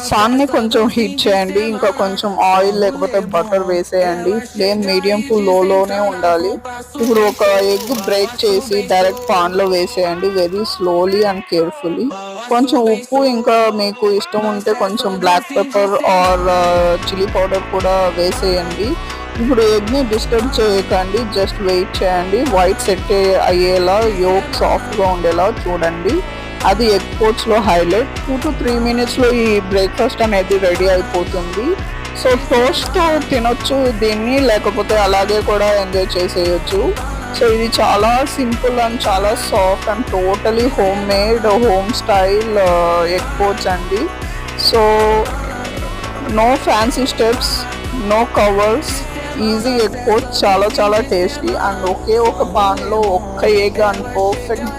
పాన్ని కొంచెం హీట్ చేయండి. ఇంకా కొంచెం ఆయిల్ లేకపోతే బటర్ వేసేయండి. ఫ్లేమ్ మీడియం టు లోనే ఉండాలి. ఇప్పుడు ఒక ఎగ్ బ్రేక్ చేసి డైరెక్ట్ పాన్లో వేసేయండి, వెరీ స్లోలీ అండ్ కేర్ఫుల్లీ. కొంచెం ఉప్పు, ఇంకా మీకు ఇష్టం ఉంటే కొంచెం black pepper or chilli powder కూడా వేసేయండి. ఇప్పుడు ఎగ్ని డిస్టర్బ్ చేయకండి, జస్ట్ వెయిట్ చేయండి. వైట్ సెట్ అయ్యేలా, యోక్ సాఫ్ట్గా ఉండేలా చూడండి. అది ఎగ్ పోచ్లో హైలైట్. 2 to 3 minutes ఈ బ్రేక్ఫాస్ట్ అనేది రెడీ అయిపోతుంది. సో టోస్ట్తో తినొచ్చు దీన్ని, లేకపోతే అలాగే కూడా ఎంజాయ్ చేసేయచ్చు. సో ఇది చాలా సింపుల్ అండ్ చాలా soft and totally home made, home style egg poach అండి. So no fancy steps, no covers, easy egg poach, చాలా చాలా టేస్టీ అండ్ ఒకే ఒక పాన్లో ఒక్క ఎగ్ అండ్ పర్ఫెక్ట్